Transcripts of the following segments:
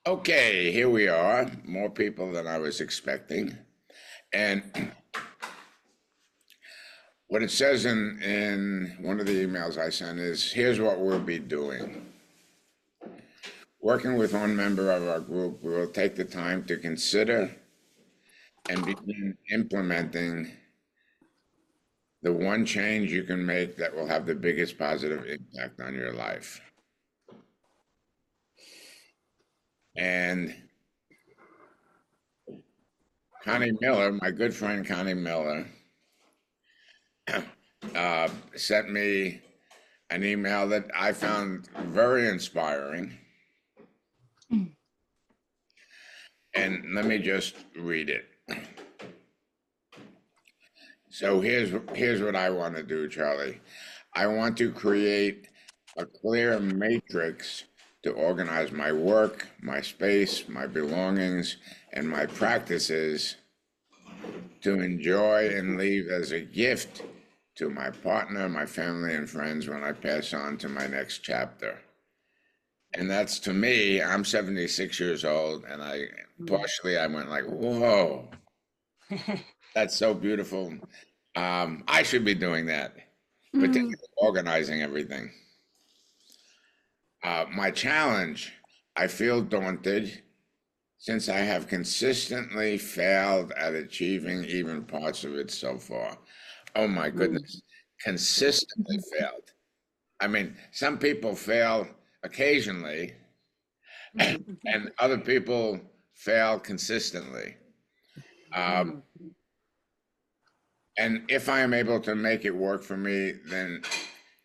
Okay, here we are. More people than I was expecting. And what it says in one of the emails I sent is here's what we'll be doing. Working with one member of our group, we will take the time to consider and begin implementing the one change you can make that will have the biggest positive impact on your life. And Connie Miller, my good friend Connie Miller, sent me an email that I found very inspiring. And let me just read it. So here's what I want to do, Charlie. I want to create a clear matrix to organize my work, my space, my belongings, and my practices to enjoy and leave as a gift to my partner, my family, and friends when I pass on to my next chapter. And that's, to me, I'm 76 years old, and I went like, whoa, that's so beautiful. I should be doing that, particularly organizing everything. My challenge, I feel daunted since I have consistently failed at achieving even parts of it so far. Oh my goodness, consistently failed. I mean, some people fail occasionally, and other people fail consistently. Um, and if I am able to make it work for me, then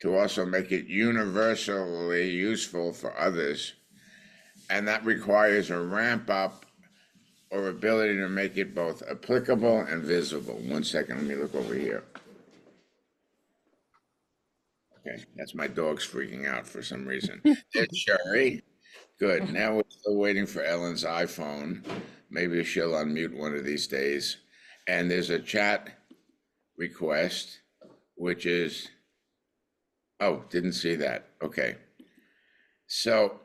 to also make it universally useful for others. And that requires a ramp up or ability to make it both applicable and visible. One second, let me look over here. Okay, that's my dog's freaking out for some reason. There's Sherry. Good. Now we're still waiting for Ellen's iPhone. Maybe she'll unmute one of these days. And there's a chat request, which is, oh, didn't see that. Okay. So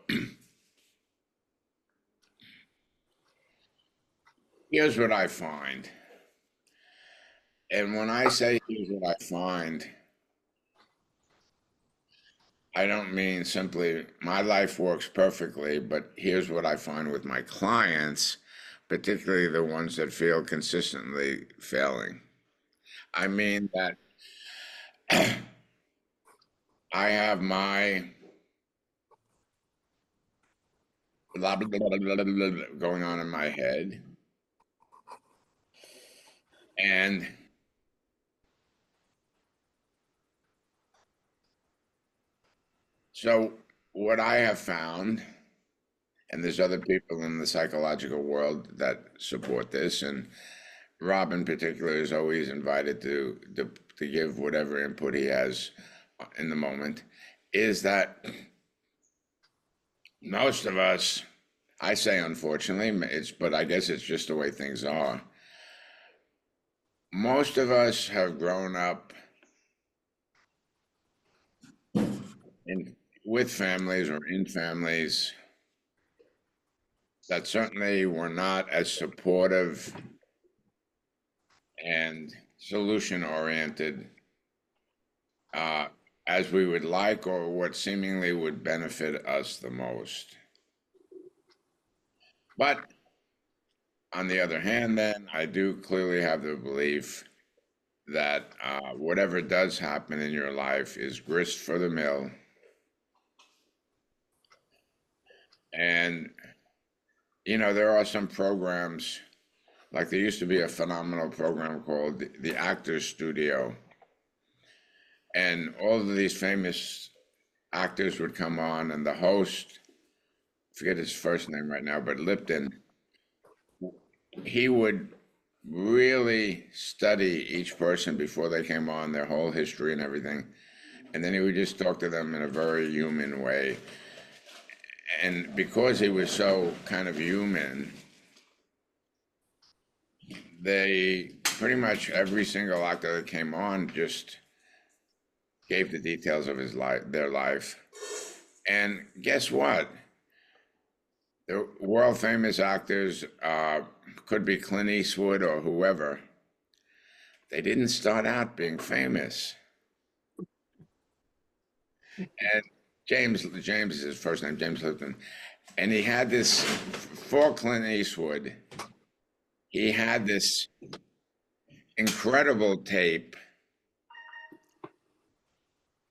here's what I find. And when I say here's what I find, I don't mean simply my life works perfectly, but here's what I find with my clients, particularly the ones that feel consistently failing. I mean that I have my blah, blah, blah, blah, blah, blah, going on in my head. And so what I have found, and there's other people in the psychological world that support this, and Rob in particular is always invited to give whatever input he has in the moment, is that most of us, I say unfortunately, but I guess it's just the way things are. Most of us have grown up in with families or in families that certainly were not as supportive and solution oriented uh, as we would like, or what seemingly would benefit us the most. But on the other hand, then I do clearly have the belief that whatever does happen in your life is grist for the mill. And, there are some programs, like there used to be a phenomenal program called the Actors Studio. And all of these famous actors would come on, and the host, I forget his first name right now, but Lipton, he would really study each person before they came on, their whole history and everything. And then he would just talk to them in a very human way. And because he was so kind of human, they pretty much every single actor that came on just gave the details of his life, their life. And guess what? The world famous actors, could be Clint Eastwood or whoever. They didn't start out being famous. And James is his first name, James Lipton. And he had this, for Clint Eastwood, he had this incredible tape.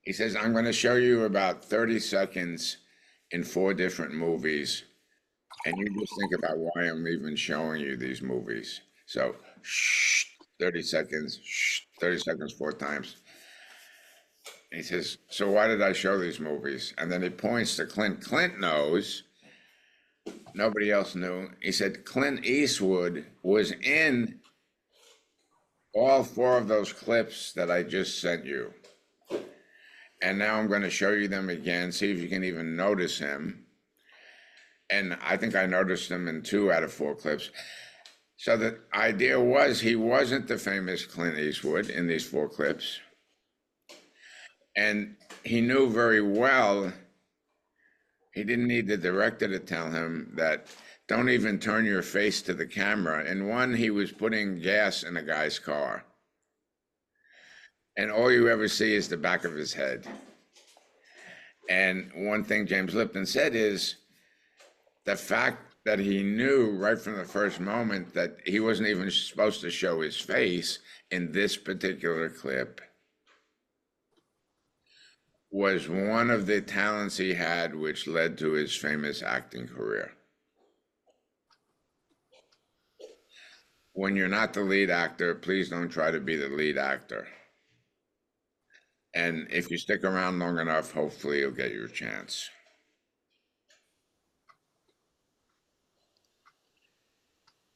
He says, I'm going to show you about 30 seconds in 4 different movies. And you just think about why I'm even showing you these movies. So, 30 seconds, 30 seconds 4 times. And he says, so why did I show these movies? And then he points to Clint. Clint knows. Nobody else knew. He said, Clint Eastwood was in all 4 of those clips that I just sent you. And now I'm going to show you them again, see if you can even notice him. And I think I noticed him in 2 out of 4 clips. So the idea was he wasn't the famous Clint Eastwood in these 4 clips. And he knew very well, he didn't need the director to tell him that don't even turn your face to the camera. In one, he was putting gas in a guy's car. And all you ever see is the back of his head. And one thing James Lipton said is the fact that he knew right from the first moment that he wasn't even supposed to show his face in this particular clip was one of the talents he had, which led to his famous acting career. When you're not the lead actor, please don't try to be the lead actor. And if you stick around long enough, hopefully you'll get your chance.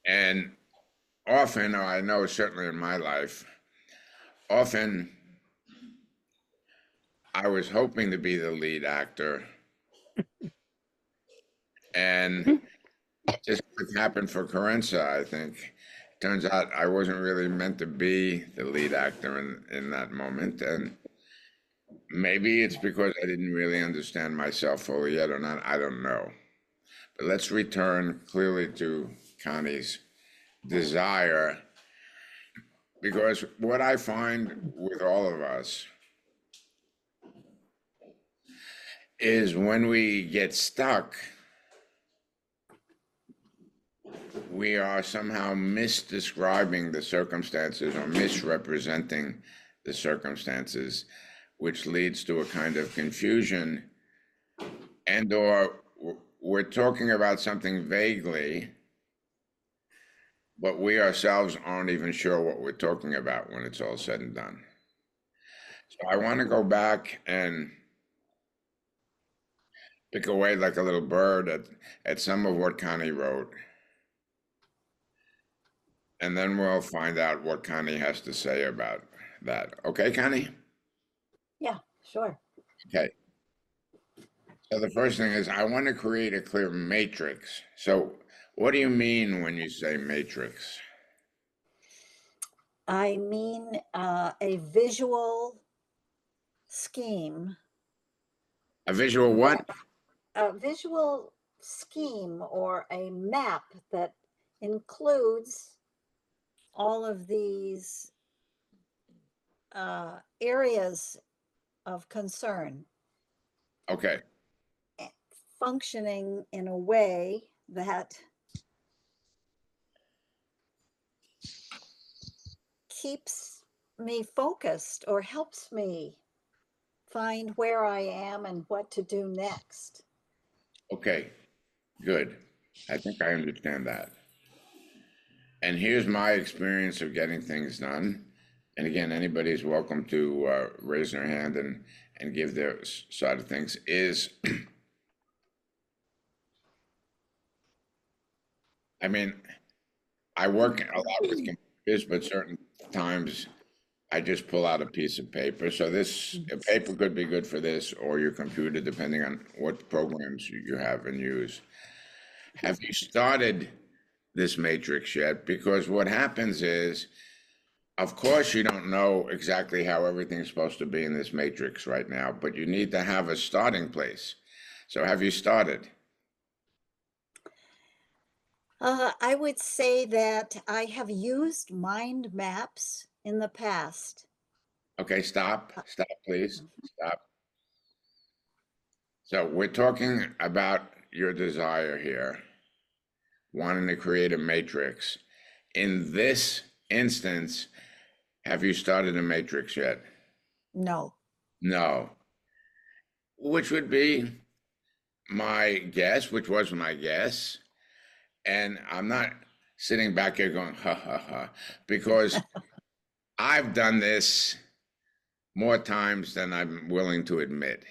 And often, or I know certainly in my life, often I was hoping to be the lead actor. And just like happened for Carenza, I think. Turns out I wasn't really meant to be the lead actor in that moment. And maybe it's because I didn't really understand myself fully yet or not. I don't know. But let's return clearly to Connie's desire, because what I find with all of us is when we get stuck, we are somehow misdescribing the circumstances or misrepresenting the circumstances, which leads to a kind of confusion, and or we're talking about something vaguely, but we ourselves aren't even sure what we're talking about when it's all said and done. So I want to go back and pick away like a little bird at some of what Connie wrote. And then we'll find out what Connie has to say about that. Okay, Connie? Yeah, sure. Okay. So the first thing is I want to create a clear matrix. So what do you mean when you say matrix? I mean a visual scheme. A visual what? A visual scheme or a map that includes all of these areas of concern. Okay. Functioning in a way that keeps me focused or helps me find where I am and what to do next. Okay. Good. I think I understand that. And here's my experience of getting things done. And again, anybody's welcome to raise their hand and give their side of things. Is I mean, I work a lot with computers, but certain times I just pull out a piece of paper. So a paper could be good for this, or your computer, depending on what programs you have and use. Have you started this matrix yet? Because what happens is, of course, you don't know exactly how everything's supposed to be in this matrix right now, but you need to have a starting place. So have you started? I would say that I have used mind maps in the past. Okay, stop, please, stop. So we're talking about your desire here, wanting to create a matrix. In this instance, have you started a matrix yet? No. No. Which would be my guess, which was my guess. And I'm not sitting back here going, ha ha ha, because I've done this more times than I'm willing to admit.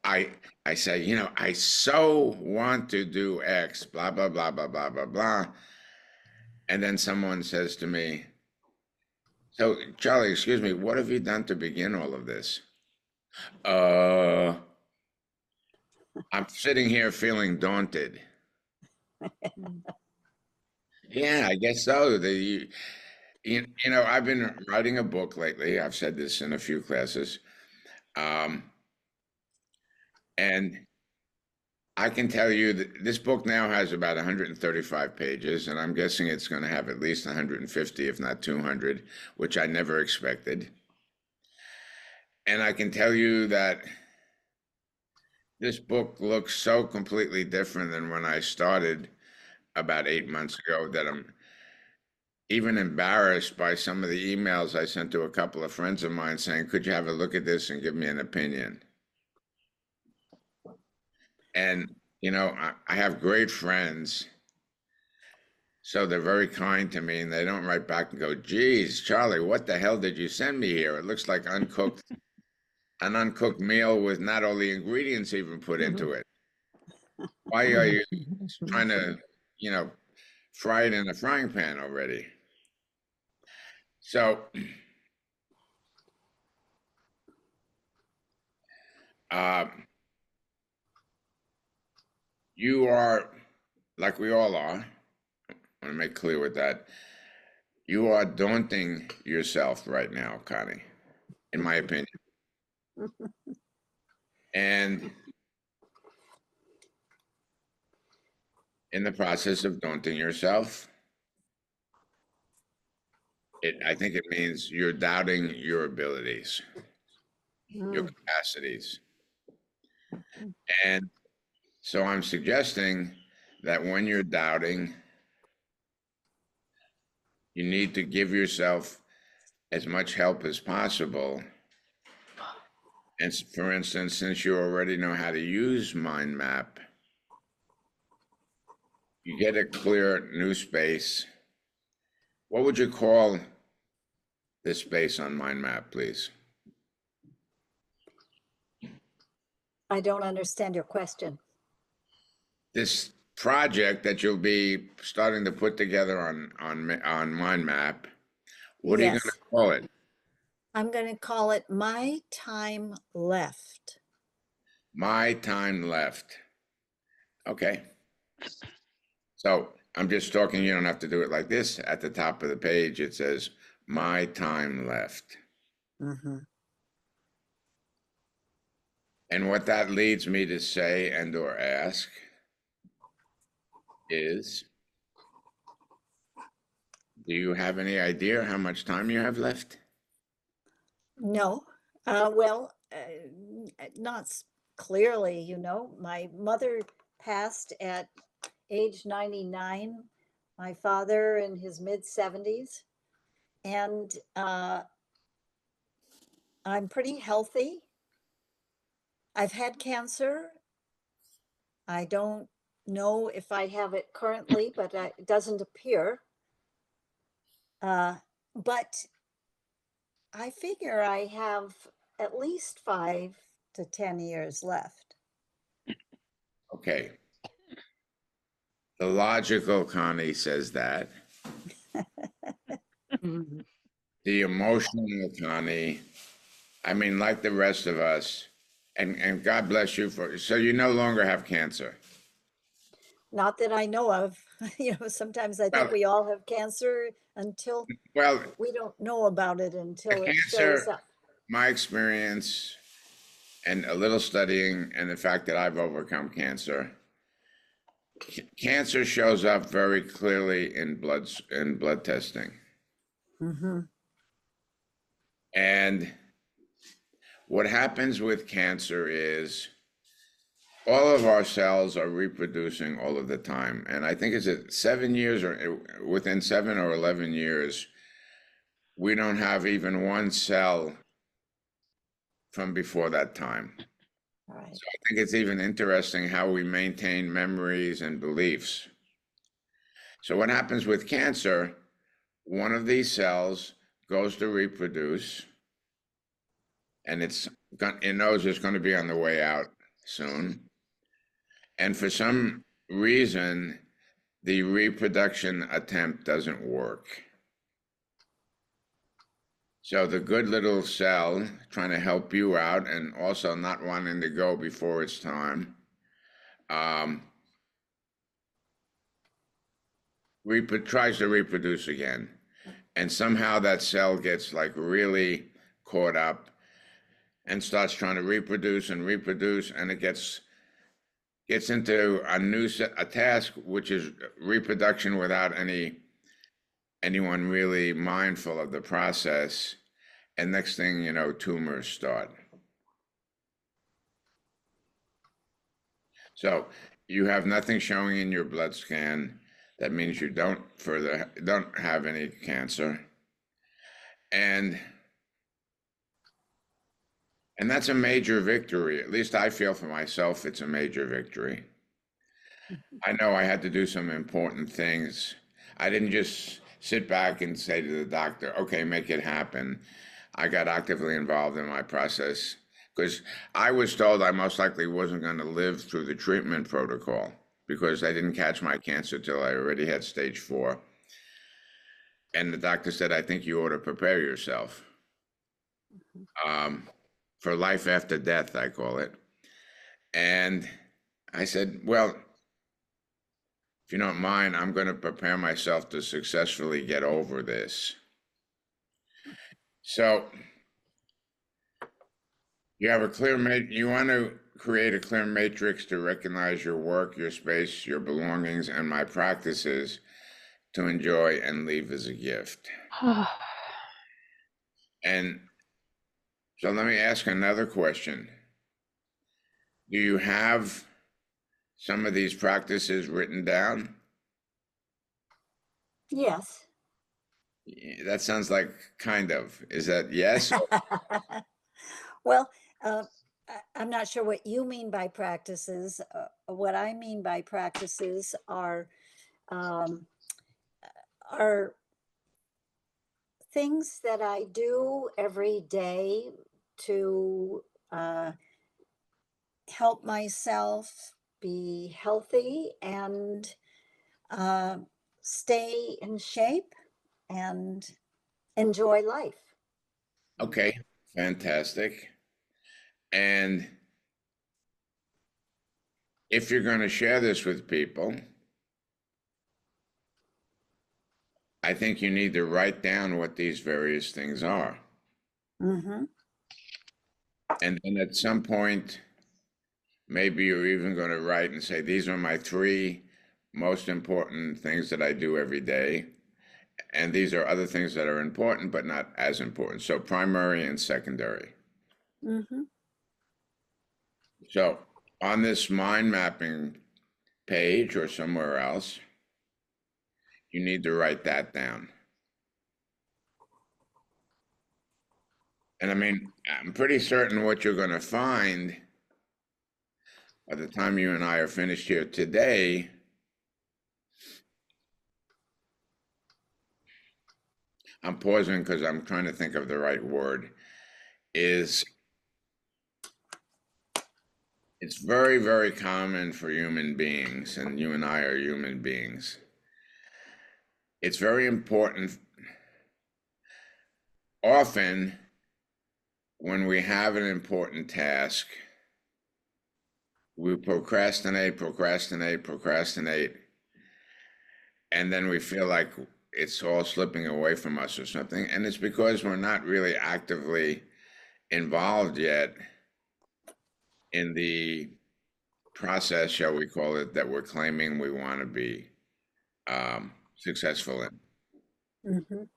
I I say, I so want to do X, blah, blah, blah, blah, blah, blah, blah. And then someone says to me, so Charlie, excuse me, what have you done to begin all of this? Uh, I'm sitting here feeling daunted. Yeah, I guess so. I've been writing a book lately. I've said this in a few classes. Um, and I can tell you that this book now has about 135 pages, and I'm guessing it's going to have at least 150, if not 200, which I never expected. And I can tell you that this book looks so completely different than when I started about 8 months ago that I'm even embarrassed by some of the emails I sent to a couple of friends of mine saying, could you have a look at this and give me an opinion? And, I have great friends, so they're very kind to me and they don't write back and go, geez, Charlie, what the hell did you send me here? It looks like an uncooked meal with not all the ingredients even put into it. Why are you trying to, you know, fry it in the frying pan already? So, uh, you are, like we all are, I want to make clear with that, you are daunting yourself right now, Connie, in my opinion. And in the process of daunting yourself, I think it means you're doubting your abilities, your Mm. capacities. And so I'm suggesting that when you're doubting, you need to give yourself as much help as possible. And for instance, since you already know how to use mind map, you get a clear new space. What would you call this space on mind map, please? I don't understand your question. This project that you'll be starting to put together on mind map, what are you going to Yes, call it? I'm going to call it My Time Left. My time left. Okay. So I'm just talking, you don't have to do it like this. At the top of the page, it says, my time left. Mhm. And what that leads me to say and or ask is, do you have any idea how much time you have left? No, well, not clearly, my mother passed at age 99, my father in his mid 70s, and I'm pretty healthy. I've had cancer. I don't know if I have it currently, but it doesn't appear. Uh, but I figure I have at least 5 to 10 years left. Okay. The logical Connie says that. The emotional Connie, I mean, like the rest of us, and God bless you so you no longer have cancer. Not that I know of. Sometimes I think Well, we all have cancer until well, we don't know about it the until it shows cancer, up. my experience and a little studying and the fact that I've overcome cancer, Cancer shows up very clearly in blood testing. Mm-hmm. And what happens with cancer is all of our cells are reproducing all of the time. And I think it's at 7 years or within 7 or 11 years, we don't have even one cell from before that time. Right. So I think it's even interesting how we maintain memories and beliefs. So what happens with cancer, one of these cells goes to reproduce and it knows it's going to be on the way out soon. And for some reason, the reproduction attempt doesn't work. So the good little cell trying to help you out and also not wanting to go before it's time, um, tries to reproduce again. And somehow that cell gets like really caught up and starts trying to reproduce, and it gets into a task which is reproduction without anyone really mindful of the process. And next thing you know, tumors start. So you have nothing showing in your blood scan. That means you don't have any cancer. And that's a major victory. At least I feel for myself it's a major victory. I know I had to do some important things. I didn't just sit back and say to the doctor, okay, make it happen. I got actively involved in my process because I was told I most likely wasn't going to live through the treatment protocol because I didn't catch my cancer till I already had stage 4. And the doctor said, I think you ought to prepare yourself for life after death, I call it. And I said, well, if you don't mind, I'm going to prepare myself to successfully get over this. So you have you want to create a clear matrix to recognize your work, your space, your belongings, and my practices to enjoy and leave as a gift. And so let me ask another question. Do you have some of these practices written down? Yes. That sounds like kind of. Is that yes? Well, I'm not sure what you mean by practices. What I mean by practices um, are things that I do every day to help myself be healthy and uh, stay in shape and enjoy life. Okay, fantastic. And if you're going to share this with people, I think you need to write down what these various things are. Mm-hmm. And then at some point, maybe you're even going to write and say, these are my 3 most important things that I do every day. And these are other things that are important, but not as important. So primary and secondary. Mm-hmm. So on this mind mapping page or somewhere else, you need to write that down. And I mean, I'm pretty certain what you're going to find by the time you and I are finished here today, I'm pausing because I'm trying to think of the right word, is it's very, very common for human beings, and you and I are human beings. It's very important. Often, when we have an important task, we procrastinate, and then we feel like it's all slipping away from us or something. And it's because we're not really actively involved yet in the process, shall we call it, that we're claiming we want to be successful in. Mhm.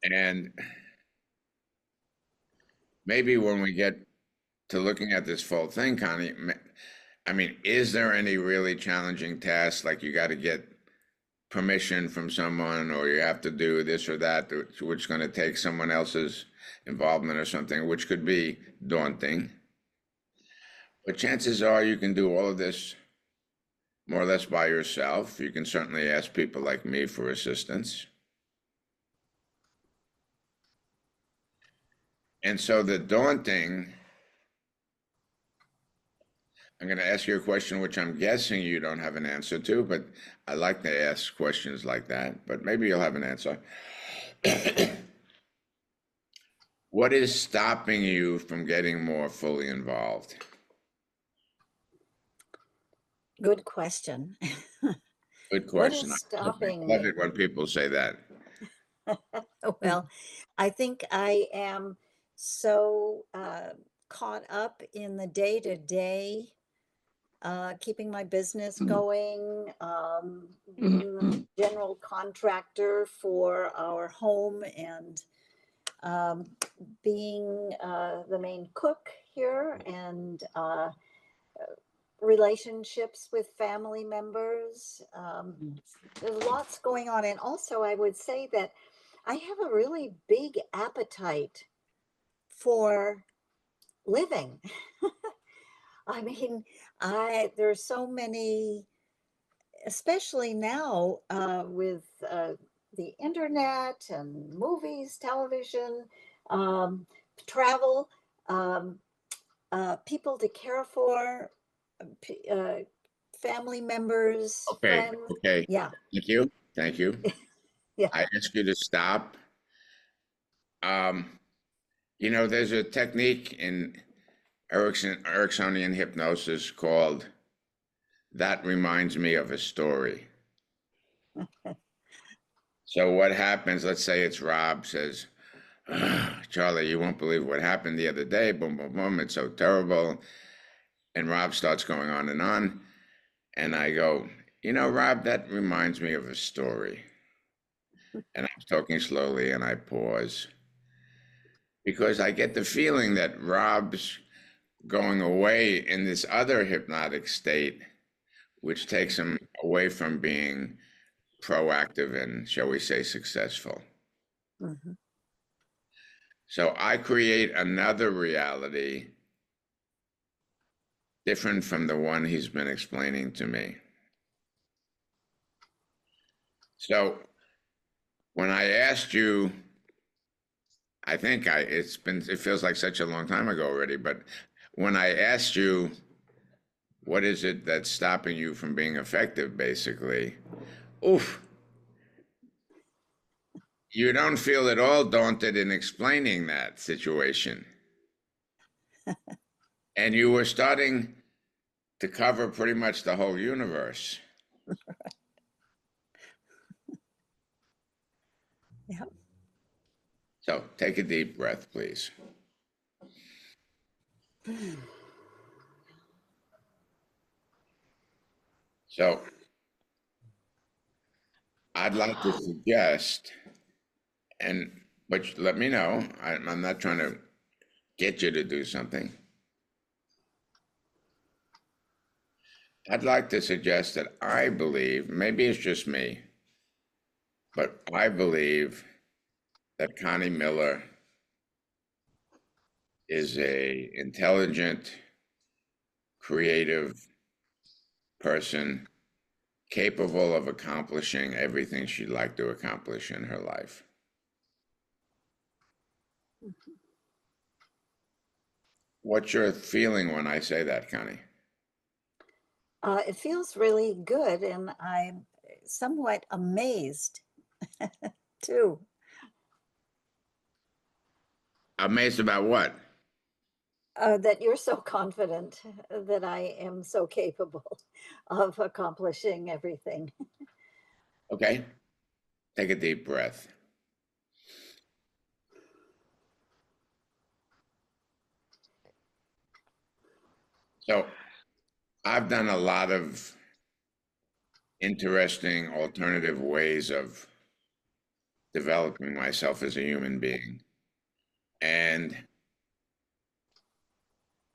And maybe when we get to looking at this full thing, Connie, I mean, is there any really challenging tasks like you got to get permission from someone or you have to do this or that, which is going to take someone else's involvement or something, which could be daunting? But chances are you can do all of this more or less by yourself. You can certainly ask people like me for assistance. And so the daunting, I'm going to ask you a question which I'm guessing you don't have an answer to, but I like to ask questions like that, but maybe you'll have an answer. What is stopping you from getting more fully involved? Good question. Good What question. is I stopping love me? it when people say that. Well, I think I am so caught up in the day to day, keeping my business going, being the general contractor for our home, and um, being the main cook here, and relationships with family members. There's lots going on. And also, I would say that I have a really big appetite for living. I mean, there's so many, especially now with the internet and movies, television, um, travel, um, people to care for, uh, family members, Okay, friends. okay. Yeah, Thank you. Thank you. yeah. I ask you to stop. Um, there's a technique in Ericksonian hypnosis called "That Reminds Me of a Story." So what happens? Let's say it's Rob says, Charlie, you won't believe what happened the other day. Boom, boom, boom. It's so terrible. And Rob starts going on and on. And I go, Rob, that reminds me of a story. And I'm talking slowly and I pause because I get the feeling that Rob's going away in this other hypnotic state, which takes him away from being proactive and, shall we say, successful. Mhm. So I create another reality different from the one he's been explaining to me. So when I asked you, it feels like such a long time ago already, but when I asked you, what is it that's stopping you from being effective, basically, oof, you don't feel at all daunted in explaining that situation. And you were starting to cover pretty much the whole universe. Yeah. So take a deep breath, please. So I'd like to suggest, but let me know. I'm not trying to get you to do something. I'd like to suggest that I believe, maybe it's just me, but I believe that Connie Miller is a intelligent, creative person capable of accomplishing everything she'd like to accomplish in her life. What's your feeling when I say that, Connie? It feels really good, and I'm somewhat amazed too. Amazed about what? That you're so confident that I am so capable of accomplishing everything. Okay, take a deep breath. So I've done a lot of interesting alternative ways of developing myself as a human being. And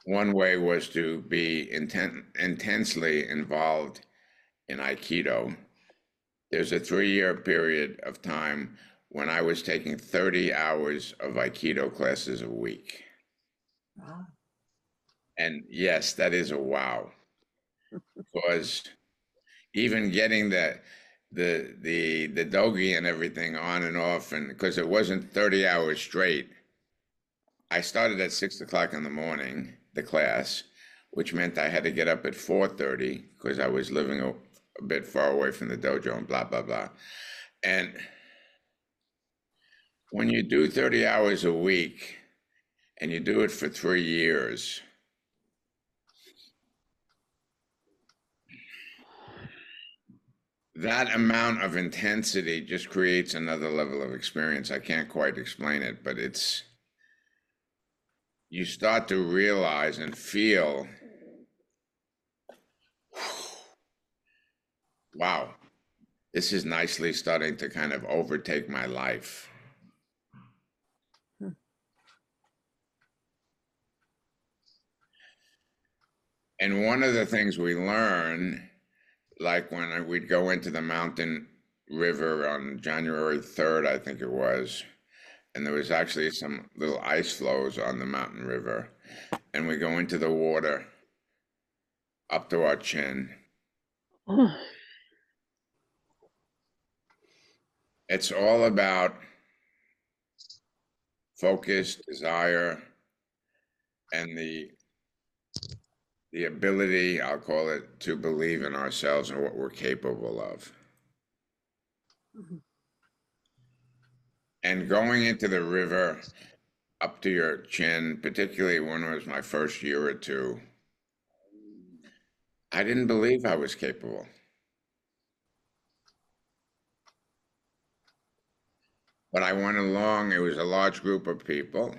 one way was to be intensely involved in Aikido. There's a 3-year period of time when I was taking 30 hours of Aikido classes a week. Wow. And yes, that is a wow. Because even getting the dogi and everything on and off, and because it wasn't 30 hours straight, I started at 6 o'clock in the morning, the class, which meant I had to get up at 4:30 because I was living a bit far away from the dojo and blah blah blah. And when you do 30 hours a week and you do it for 3 years, that amount of intensity just creates another level of experience. I can't quite explain it, but you start to realize and feel, wow, this is nicely starting to kind of overtake my life. Hmm. And one of the things we learn, like when we'd go into the mountain river on January 3rd, I think it was, and there was actually some little ice flows on the mountain river, and we go into the water up to our chin. It's all about focus, desire, and the ability, I'll call it, to believe in ourselves and what we're capable of. Mhm. And going into the river up to your chin, particularly when it was my first year or two, I didn't believe I was capable. But I went along, it was a large group of people.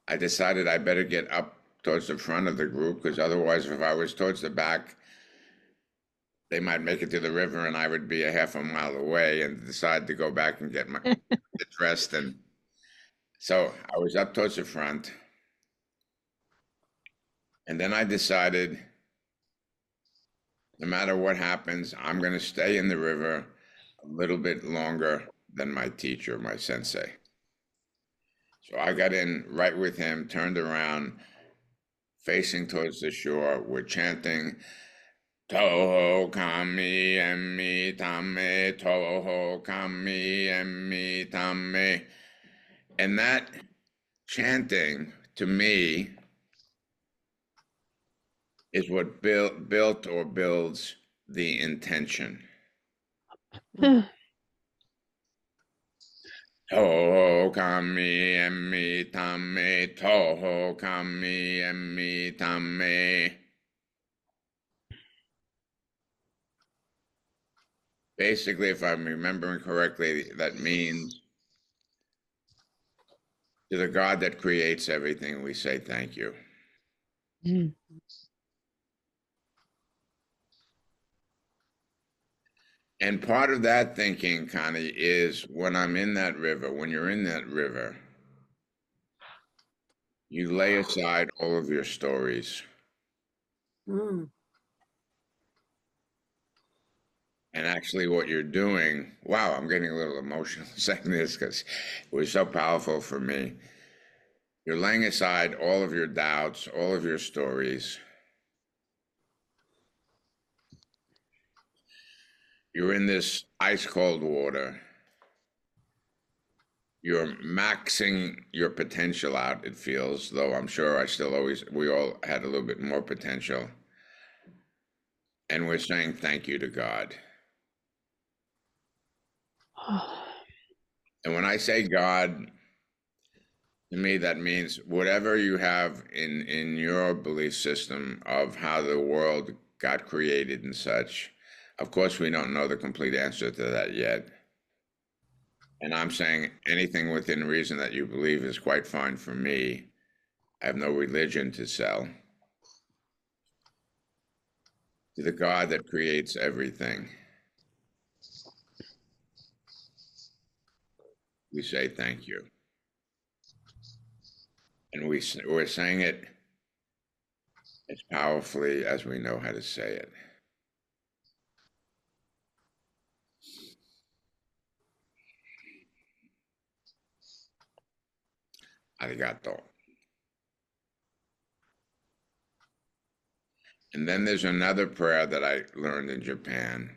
I decided I better get up towards the front of the group because otherwise, if I was towards the back, they might make it to the river and I would be a half a mile away and decide to go back and get dressed. And so I was up towards the front. And then I decided no matter what happens, I'm going to stay in the river a little bit longer than my teacher, my sensei. So I got in right with him, turned around, facing towards the shore. We're chanting, Toho kami emi tame, Toho kami emi tame. And that chanting, to me, is what built or builds the intention. Toho kami emi tame, Toho kami emi tame. Basically, if I'm remembering correctly, that means to the God that creates everything, we say thank you. And part of that thinking, Connie, is when I'm in that river, when you're in that river, you lay aside all of your stories. Mm. And actually, what you're doing, wow, I'm getting a little emotional saying this because it was so powerful for me. You're laying aside all of your doubts, all of your stories. You're in this ice cold water. You're maxing your potential out, it feels, though I'm sure we all had a little bit more potential. And we're saying thank you to God. And when I say God, to me, that means whatever you have in your belief system of how the world got created and such. Of course, we don't know the complete answer to that yet. And I'm saying anything within reason that you believe is quite fine for me. I have no religion to sell. to the God that creates everything, we say thank you. And we're saying it as powerfully as we know how to say it. Arigato. And then there's another prayer that I learned in Japan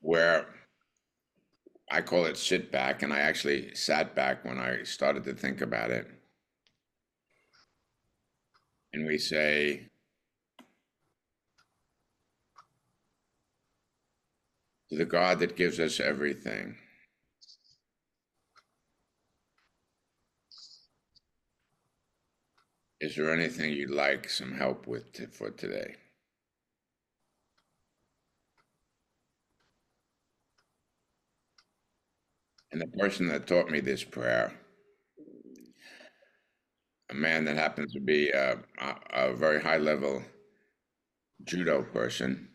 where I call it sit back, and I actually sat back when I started to think about it. And we say, to the God that gives us everything, is there anything you'd like some help with for today? And the person that taught me this prayer, a man that happens to be a very high level judo person.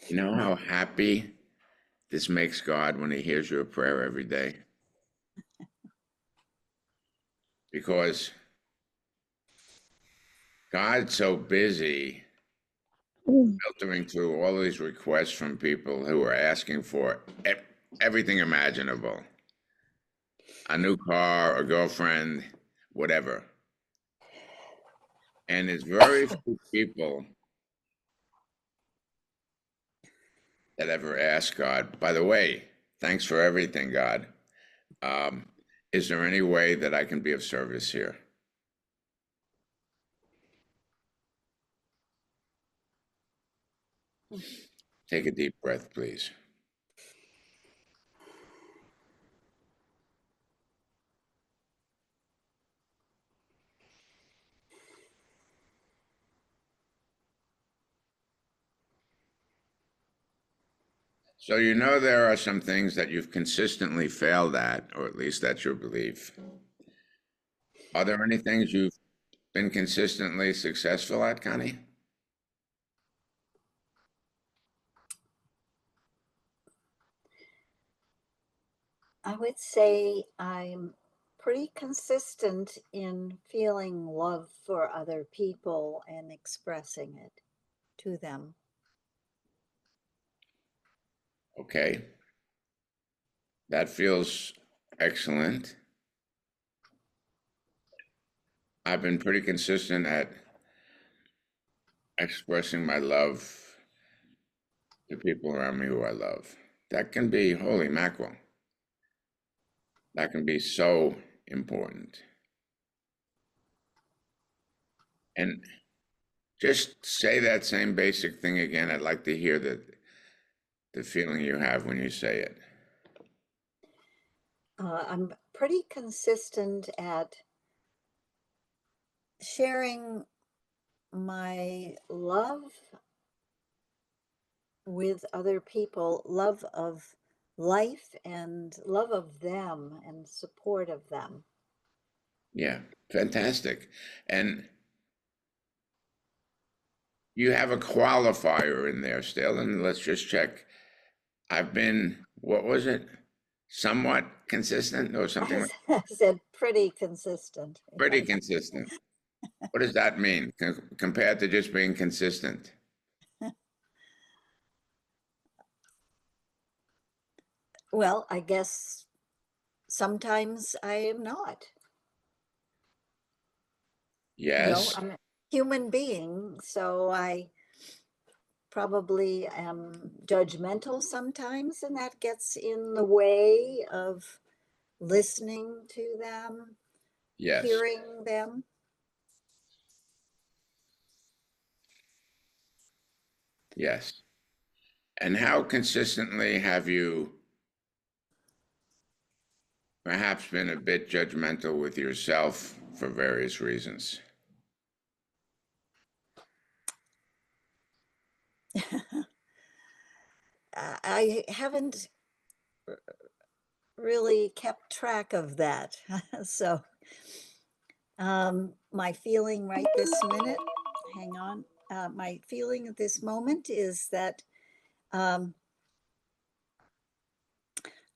You know how happy this makes God when he hears your prayer every day? Because God's so busy filtering through all these requests from people who are asking for everything imaginable, a new car, a girlfriend, whatever. And it's very few people that ever ask God, by the way, thanks for everything, God. Um, is there any way that I can be of service here? Take a deep breath, please. So, you know, there are some things that you've consistently failed at, or at least that's your belief. Are there any things you've been consistently successful at, Connie? I would say I'm pretty consistent in feeling love for other people and expressing it to them. Okay, that feels excellent. I've been pretty consistent at expressing my love to people around me who I love. That can be, holy mackerel, that can be so important. And just say that same basic thing again. I'd like to hear the feeling you have when you say it. I'm pretty consistent at sharing my love with other people, love of life and love of them and support of them. Yeah, fantastic. And you have a qualifier in there still, and let's just check. I've been, what was it? Somewhat consistent or something like I said pretty consistent. pretty Yes. consistent. What does that mean compared to just being consistent? Well, I guess sometimes I am not. Yes, I'm a human being, so I probably am judgmental sometimes, and that gets in the way of listening to them, yes, hearing them. yes. And how consistently have you perhaps been a bit judgmental with yourself for various reasons? I haven't really kept track of that. So, my feeling right this minute, hang on, my feeling at this moment is that um,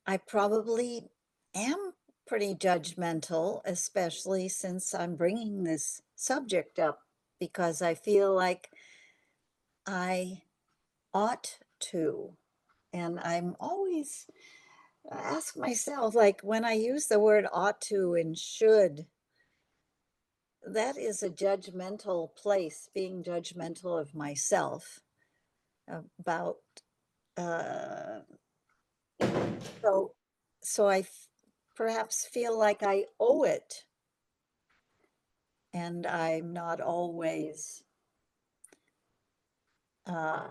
I probably am pretty judgmental, especially since I'm bringing this subject up because I feel like I ought to. And I'm always ask myself, like when I use the word ought to and should, that is a judgmental place, being judgmental of myself about, uh, so, so perhaps feel like I owe it and I'm not always uh,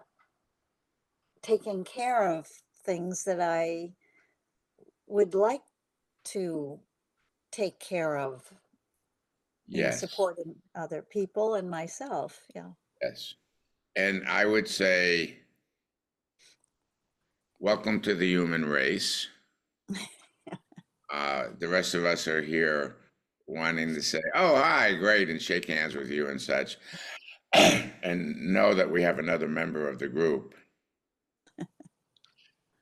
taking care of things that I would like to take care of in Yes, supporting other people and myself. Yeah. yes. And I would say, welcome to the human race. The rest of us are here wanting to say, oh, hi, great, and shake hands with you and such, and know that we have another member of the group.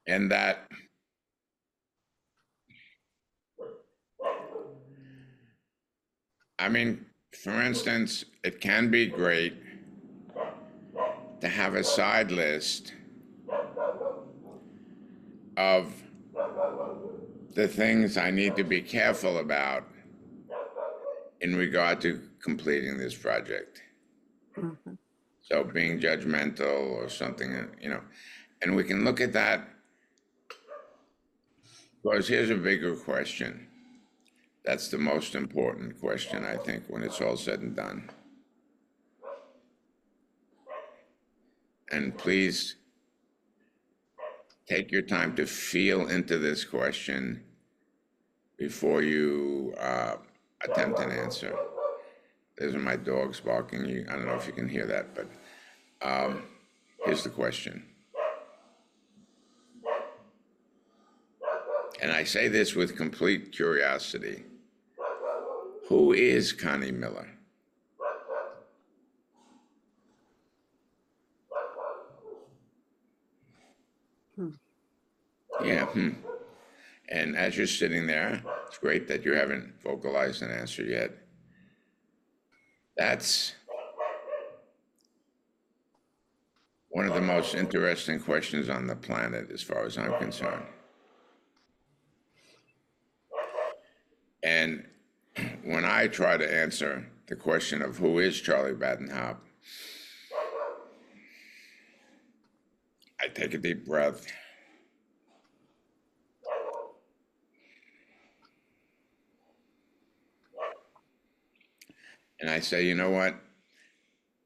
And that, I mean, for instance, it can be great to have a side list of the things I need to be careful about in regard to completing this project. Mhm. So being judgmental or something, and we can look at that because here's a bigger question. That's the most important question, I think, when it's all said and done. And please take your time to feel into this question before you attempt an answer. Those are my dogs barking. I don't know if you can hear that, but here's the question. And I say this with complete curiosity. Who is Connie Miller? Hmm. Yeah. And as you're sitting there, it's great that you haven't vocalized an answer yet. That's one of the most interesting questions on the planet, as far as I'm concerned. And when I try to answer the question of who is Charlie Badenhop, I take a deep breath and I say, you know what?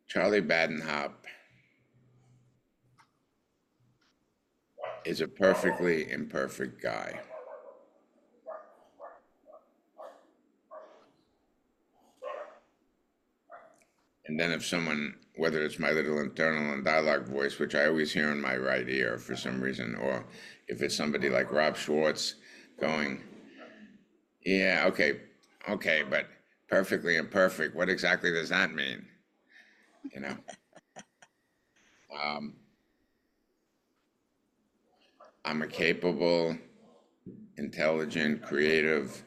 Charlie Badenhop is a perfectly imperfect guy. And then if someone, whether it's my little internal and dialogue voice, which I always hear in my right ear for some reason, or if it's somebody like Rob Schwartz going, yeah, okay, okay, but perfectly imperfect, what exactly does that mean? You know, um, I'm a capable, intelligent, creative,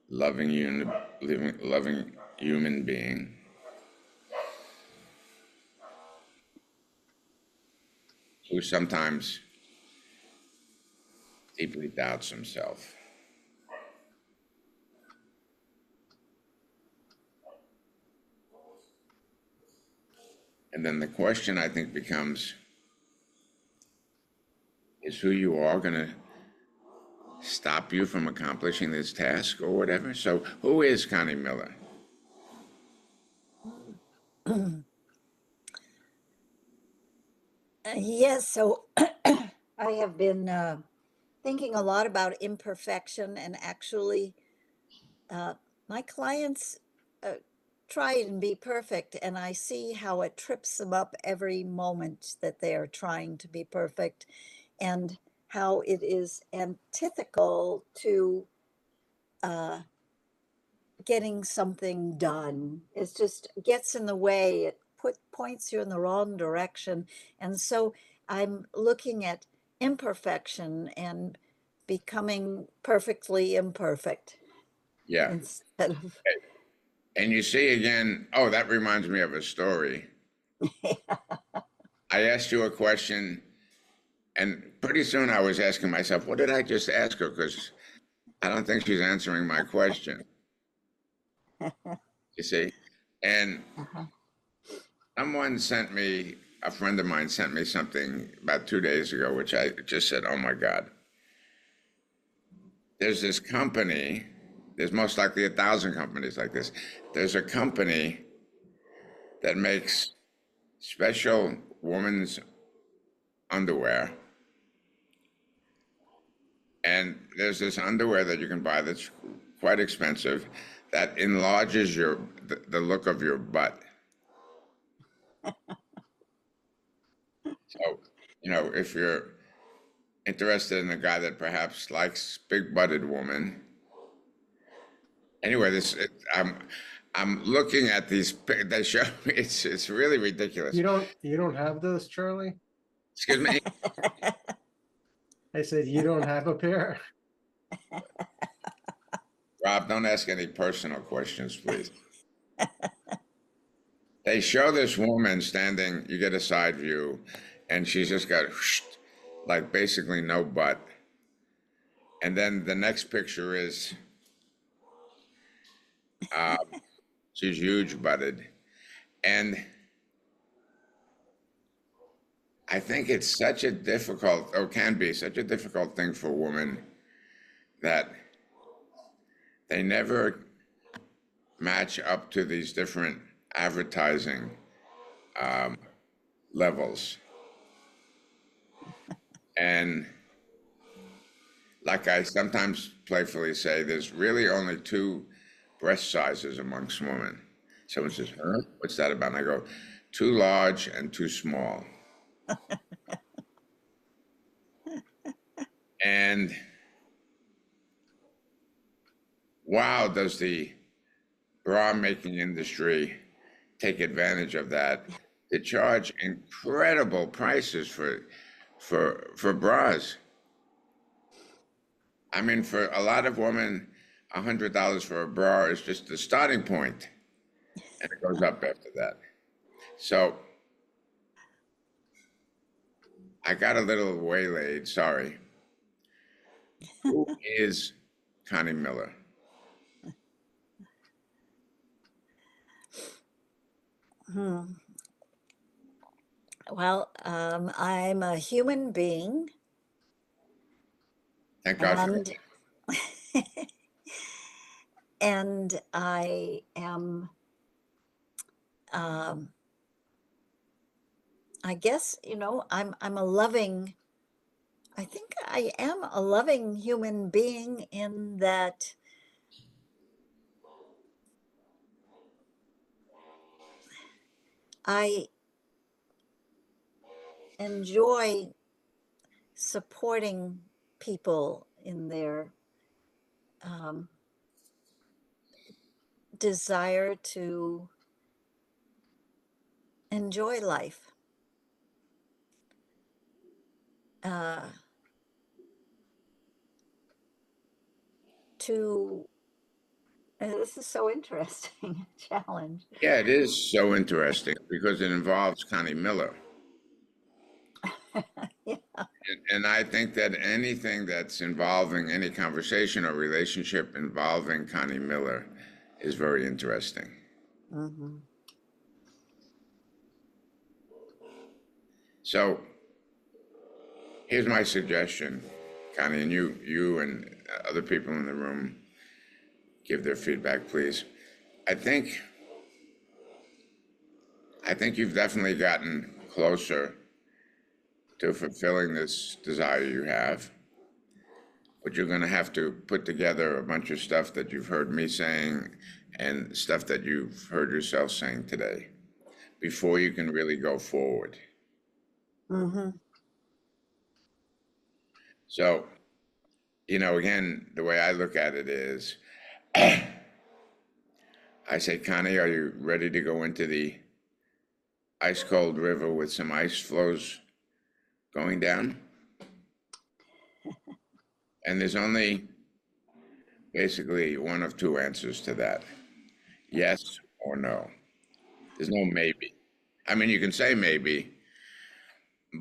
loving human being who sometimes deeply doubts himself. And then the question I think becomes, is who you are going to stop you from accomplishing this task or whatever? So, who is Connie Miller? Yes, so I have been thinking a lot about imperfection, and actually, uh, my clients try and be perfect, and I see how it trips them up every moment that they are trying to be perfect, and how it is antithetical to getting something done. It just gets in the way. It points you in the wrong direction. And so I'm looking at imperfection and becoming perfectly imperfect Yeah. instead of. And you see again, oh, that reminds me of a story. I asked you a question, and pretty soon I was asking myself, what did I just ask her? Because I don't think she's answering my question, you see? And Uh-huh. a friend of mine sent me something about 2 days ago, which I just said, oh my God. There's this company, there's most likely 1,000 companies like this. There's a company that makes special women's underwear. And there's this underwear that you can buy that's quite expensive that enlarges the look of your butt. So, if you're interested in a guy that perhaps likes big-butted woman. Anyway, I'm looking at these. They show it's really ridiculous. You don't have those, Charlie? Excuse me, I said you don't have a pair. Rob. Don't ask any personal questions, please. They show this woman standing. You get a side view, and she's just got like basically no butt. And then the next picture is she's huge butted, and I think it's such a difficult, or can be such a difficult thing for women that they never match up to these different advertising levels. And like I sometimes playfully say, there's really only two breast sizes amongst women. Someone says, huh? What's that about? And I go, too large and too small. And wow, does the bra making industry take advantage of that to charge incredible prices for bras. I mean, for a lot of women, $100 for a bra is just the starting point, and it goes up after that. So I got a little waylaid. Sorry. Who is Connie Miller? Well, I'm a human being, Thank God for and and I am, um, I guess, I'm a loving. I think I am a loving human being in that I enjoy supporting people in their um, desire to enjoy life. Uh, to This is so interesting challenge. Yeah, it is so interesting because it involves Connie Miller. Yeah. And I think that anything that's involving any conversation or relationship involving Connie Miller is very interesting. Mhm. So here's my suggestion, Connie, and you and other people in the room give their feedback, please. I think I think you've definitely gotten closer to fulfilling this desire you have, but you're going to have to put together a bunch of stuff that you've heard me saying and stuff that you've heard yourself saying today before you can really go forward. Mhm. So, again, the way I look at it is, I say, Connie, are you ready to go into the ice cold river with some ice flows going down? And there's only basically one of two answers to that: yes or no. There's no maybe. I mean, you can say maybe,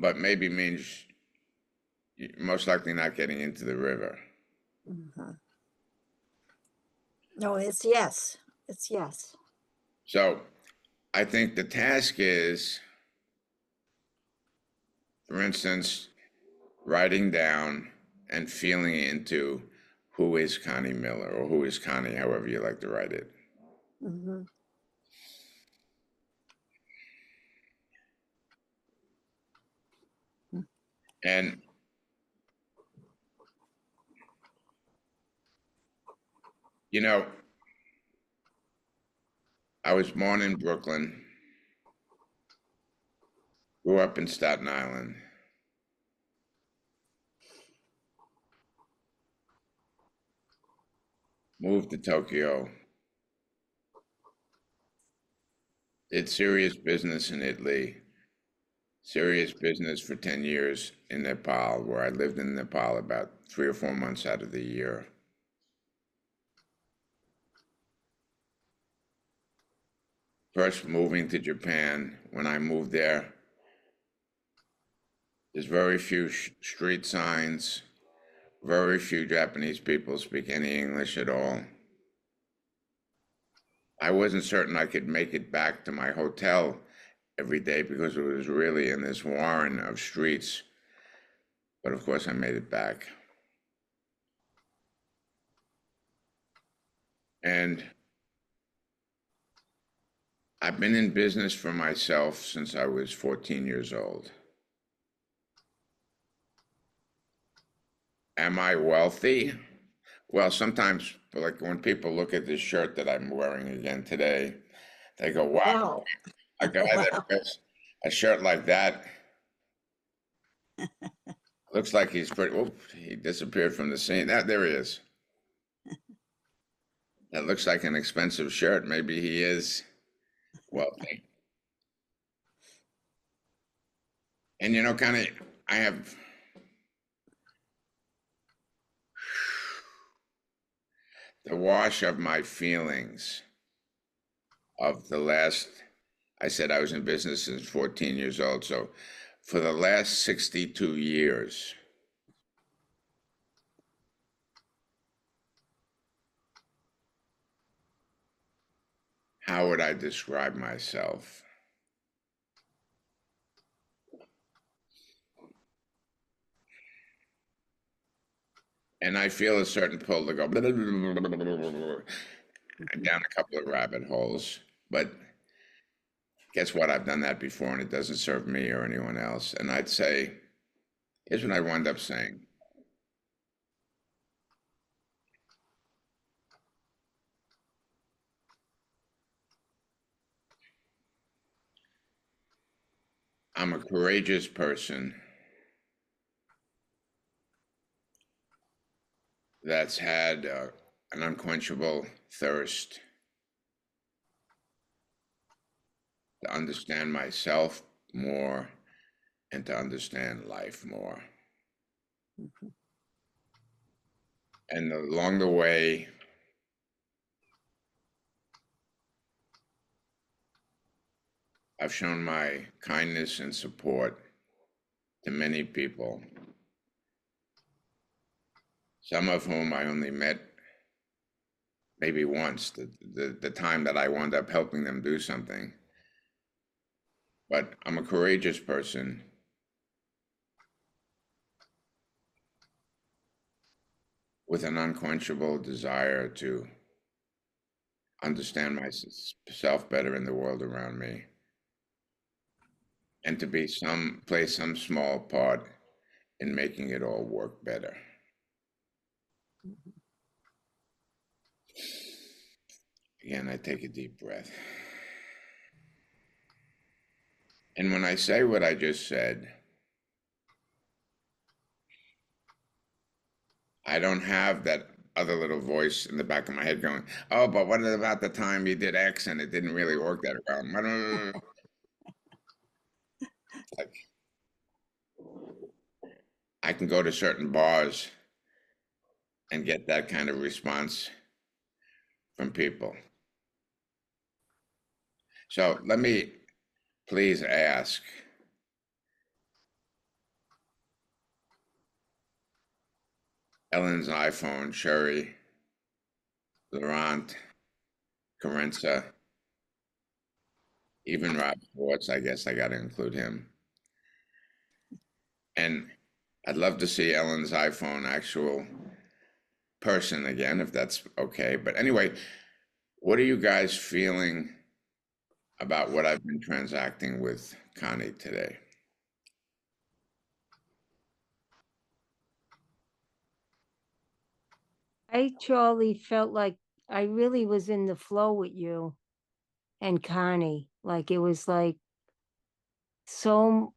but maybe means you're most likely not getting into the river. Mhm. No, it's yes. It's yes. So I think the task is, for instance, writing down and feeling into who is Connie Miller, or who is Connie, however you like to write it. Mhm. And, you know, I was born in Brooklyn, grew up in Staten Island, moved to Tokyo, did serious business in Italy, serious business for 10 years in Nepal, where I lived in Nepal about 3 or 4 months out of the year. First moving to Japan, when I moved there, there's very few street signs, very few Japanese people speak any English at all. I wasn't certain I could make it back to my hotel every day because it was really in this warren of streets. But of course, I made it back. And I've been in business for myself since I was 14 years old. Am I wealthy? Well, sometimes, like when people look at this shirt that I'm wearing again today, they go, wow, Wow. a guy that Wow. wears a shirt like that looks like he's pretty, oh, he disappeared from the scene. There he is. That looks like an expensive shirt. Maybe he is wealthy. And kind of, I have the wash of my feelings of the last, I said I was in business since 14 years old. So for the last 62 years, how would I describe myself? And I feel a certain pull to go down a couple of rabbit holes. But guess what? I've done that before and it doesn't serve me or anyone else. And I'd say, here's what I wound up saying: I'm a courageous person that's had an unquenchable thirst to understand myself more and to understand life more. And along the way, I've shown my kindness and support to many people, some of whom I only met maybe once, the time that I wound up helping them do something. But I'm a courageous person with an unquenchable desire to understand myself better in the world around me and to play some small part in making it all work better. Again, I take a deep breath. And when I say what I just said, I don't have that other little voice in the back of my head going, "Oh, but what about the time you did X and it didn't really work that well?" Like, I can go to certain bars and get that kind of response from people. So let me please ask, Ellen's iPhone, Sherry, Laurent, Carenza, even Rob Schwartz, I guess I got to include him. And I'd love to see Ellen's iPhone actual person again, if that's okay. But anyway, what are you guys feeling about what I've been transacting with Connie today? Charlie, felt like I really was in the flow with you and Connie. Like it was like so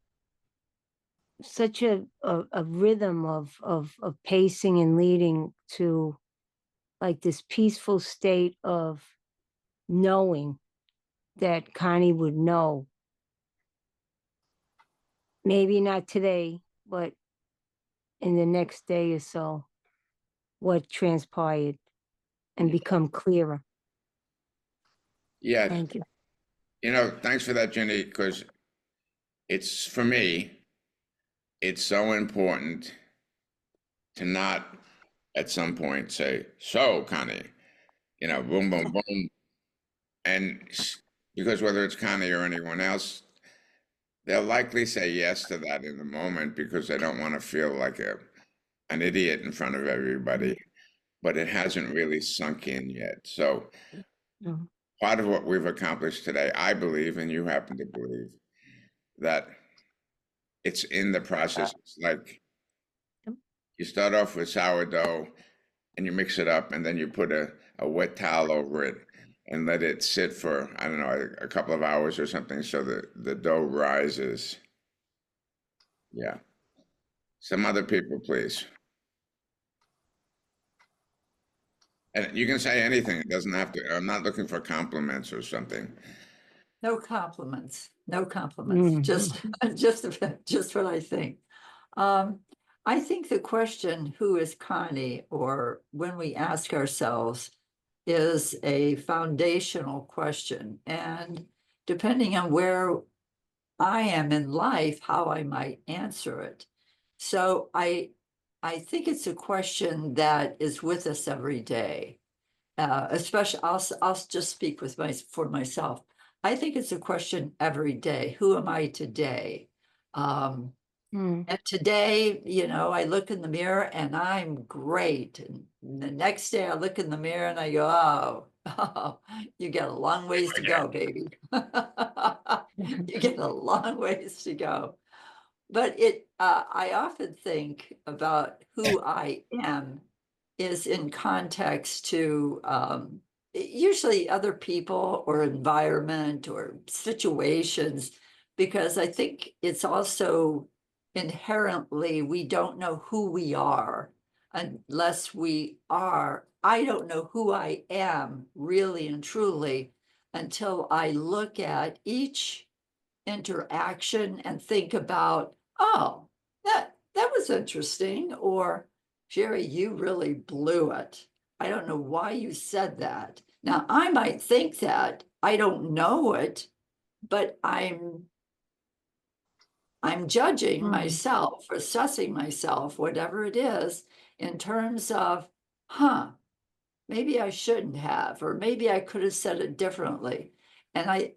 such a rhythm of pacing and leading to like this peaceful state of knowing that Connie would know. Maybe not today, but in the next day or so, what transpired and become clearer. Yeah, Thank you. thanks for that, Jenny, because it's for me, it's so important to not at some point say, "So, Connie," boom, boom, boom. And because whether it's Connie or anyone else, they'll likely say yes to that in the moment because they don't want to feel like an idiot in front of everybody, but it hasn't really sunk in yet. So Mhm. part of what we've accomplished today, I believe, and you happen to believe, that it's in the process. It's like you start off with sourdough and you mix it up and then you put a wet towel over it and let it sit for, I don't know, a couple of hours or something so that the dough rises. Yeah. Some other people, please. And you can say anything. It doesn't have to, I'm not looking for compliments or something. No compliments, no compliments, just, just what I think. I think the question, who is Connie, or when we ask ourselves, is a foundational question. And depending on where I am in life, how I might answer it. So I think it's a question that is with us every day. Especially, I'll just speak for myself. I think it's a question every day. Who am I today? And today, I look in the mirror and I'm great. And the next day I look in the mirror and I go, oh, you got a long ways to go, baby. You get a long ways to go. But I often think about who I am is in context to usually other people or environment or situations, because I think it's also inherently we don't know who we are unless we are. I don't know who I am really and truly until I look at each interaction and think about, oh, that was interesting, or Jerry, you really blew it. I don't know why you said that. Now, I might think that, I don't know it, but I'm judging myself, assessing myself, whatever it is, in terms of, maybe I shouldn't have, or maybe I could have said it differently. And I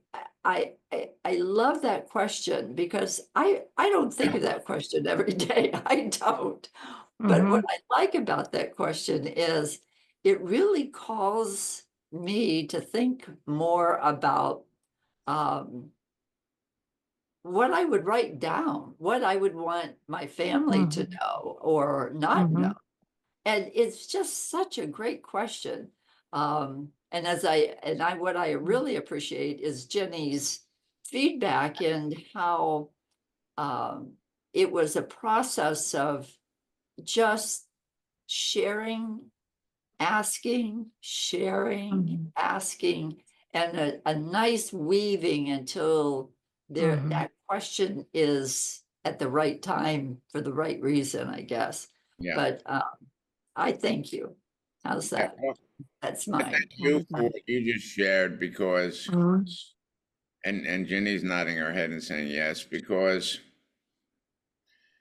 love that question because I don't think of that question every day. I don't. But what I like about that question is it really calls me to think more about what I would write down, what I would want my family to know or not know. And it's just such a great question. And what I really appreciate is Jenny's feedback and how it was a process of just sharing, asking, sharing, asking, and a nice weaving until there, that question is at the right time for the right reason, I guess. Yeah. But I thank you. How's that? Well, That's I mine. thank you for what you just shared because, Mhm. and Ginny's nodding her head and saying yes, because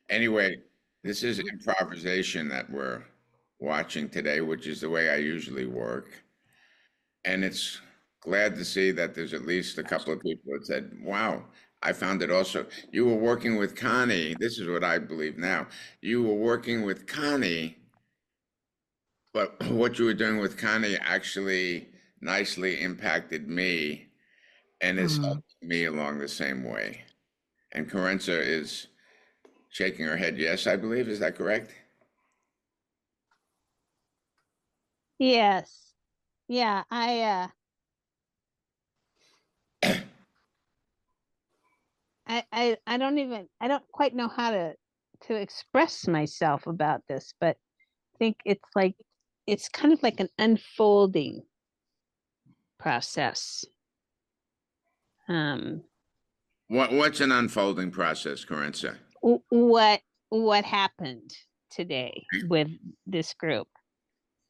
anyway, this is improvisation that we're watching today, which is the way I usually work. And it's glad to see that there's at least a couple of people that said, wow, I found it also. You were working with Connie. This is what I believe now. You were working with Connie, but what you were doing with Connie actually nicely impacted me and is helping me along the same way. And Carenza is shaking her head yes, I believe. Is that correct? Yes. Yeah, I don't even, I don't quite know how to express myself about this, but I think it's like, it's kind of like an unfolding process. Um, What's an unfolding process, Carenza? what happened today with this group,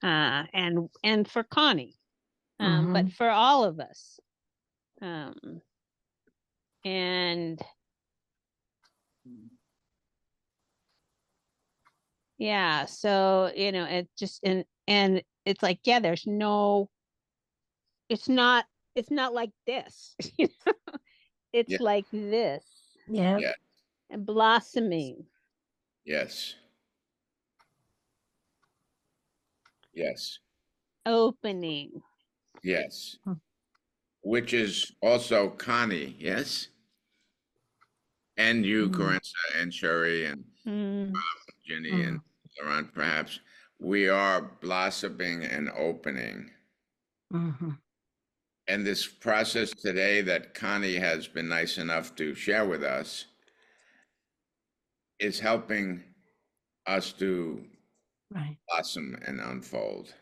and for Connie, but for all of us, and yeah, so it just, and it's like, yeah, there's no, it's not, it's not like this. Yeah, It's like this, Yeah. yeah, and blossoming. yes, yes, Opening. yes. Which is also Connie, yes? And you, Carenza, and Sherry, and Mm, Jenny, and Laurent, perhaps. We are blossoming and opening. And this process today that Connie has been nice enough to share with us is helping us to Right. blossom and unfold.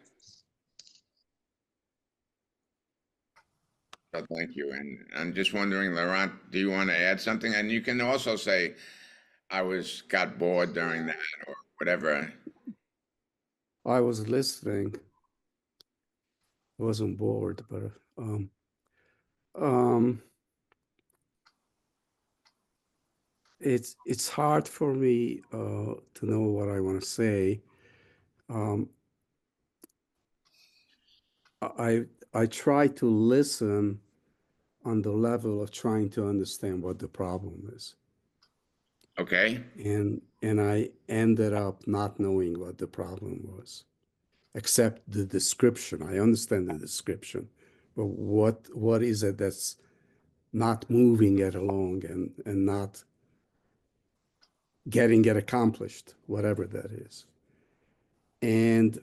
So thank you. And I'm just wondering, Laurent, do you want to add something? And you can also say, got bored during that or whatever. I was listening. I wasn't bored, but um, it's hard for me to know what I want to say. Um, I I try to listen on the level of trying to understand what the problem is, Okay. and I ended up not knowing what the problem was, except the description. I understand the description, but what is it that's not moving it along and not getting it accomplished, whatever that is. And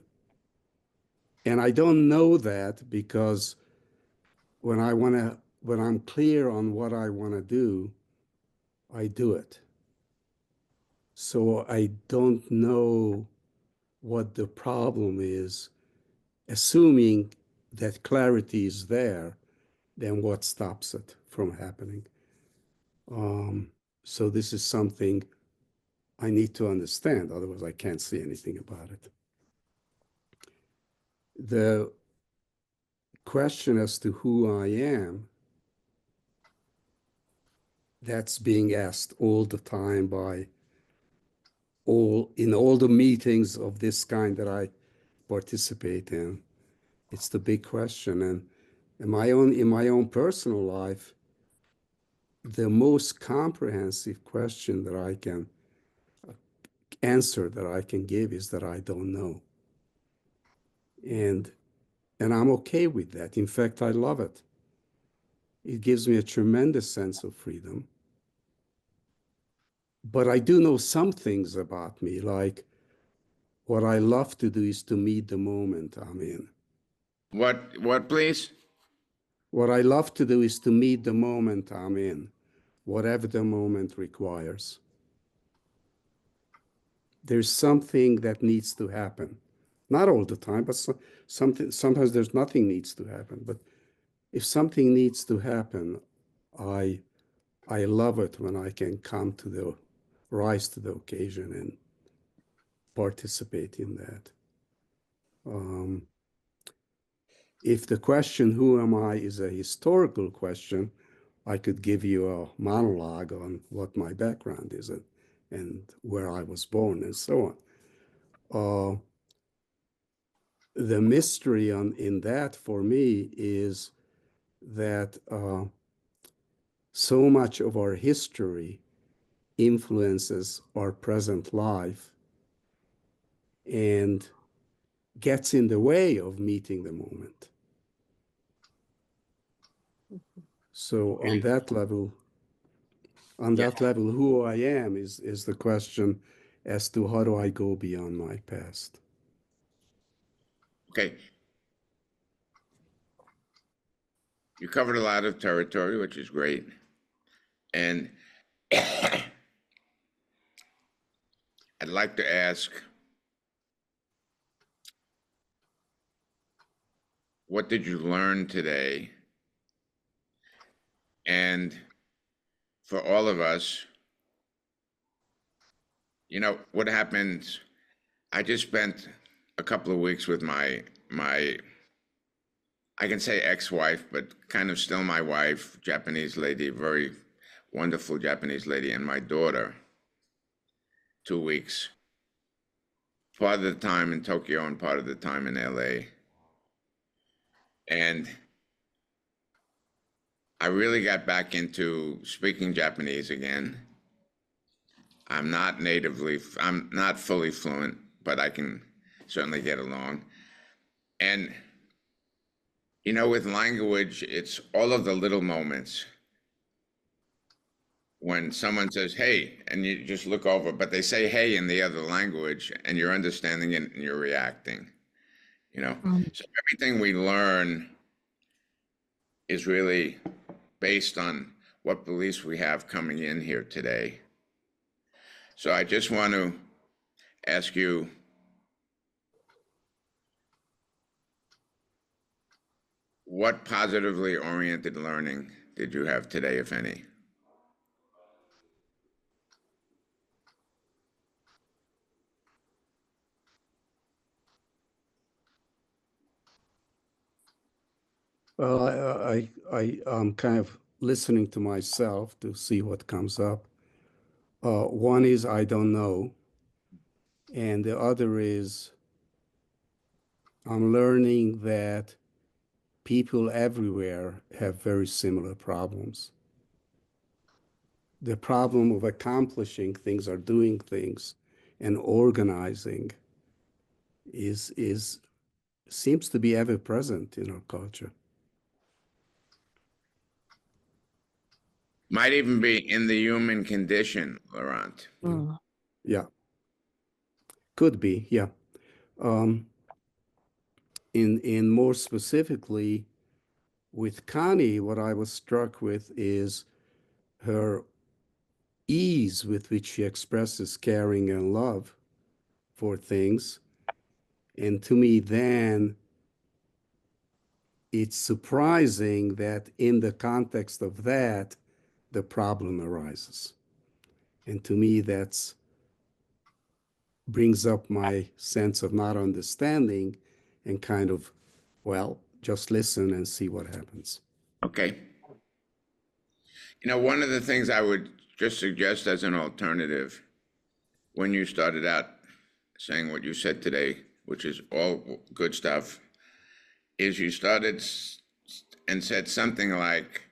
I don't know that because when I'm clear on what I want to do, I do it. So I don't know what the problem is. Assuming that clarity is there, then what stops it from happening? So this is something I need to understand, otherwise I can't say anything about it. The question as to who I am, that's being asked all the time by all the meetings of this kind that I participate in. It's the big question. And in my own personal life, the most comprehensive question that I can answer that I can give is that I don't know. And I'm okay with that. In fact, I love it. It gives me a tremendous sense of freedom. But I do know some things about me, like what I love to do is to meet the moment I'm in. What, please? What I love to do is to meet the moment I'm in, whatever the moment requires. There's something that needs to happen. Not all the time, but sometimes there's nothing needs to happen. But if something needs to happen, I love it when I can rise to the occasion and participate in that. If the question, who am I, is a historical question, I could give you a monologue on what my background is and where I was born and so on. The mystery in that for me is that so much of our history influences our present life and gets in the way of meeting the moment. So on that level, who I am is the question as to how do I go beyond my past. Okay. You covered a lot of territory, which is great. And I'd like to ask, what did you learn today? And for all of us, you know, what happens, I just spent a couple of weeks with my I can say ex-wife, but kind of still my wife, Japanese lady, very wonderful Japanese lady, and my daughter, 2 weeks. Part of the time in Tokyo and part of the time in LA. And I really got back into speaking Japanese again. I'm not fully fluent, but I can certainly get along. And, you know, with language, it's all of the little moments. When someone says, hey, and you just look over, but they say, hey, in the other language, and you're understanding it and you're reacting, you know? So everything we learn is really based on what beliefs we have coming in here today. So I just want to ask you, what positively oriented learning did you have today, if any? Well, I'm kind of listening to myself to see what comes up. One is I don't know, and the other is I'm learning that people everywhere have very similar problems. The problem of accomplishing things or doing things and organizing seems to be ever present in our culture. Might even be in the human condition, Laurent. Yeah, could be. Yeah. In more specifically, with Connie, what I was struck with is her ease with which she expresses caring and love for things. And to me, then it's surprising that in the context of that, the problem arises. And to me, that's brings up my sense of not understanding and kind of, well, just listen and see what happens. Okay. You know, one of the things I would just suggest as an alternative, when you started out saying what you said today, which is all good stuff, is you started and said something like,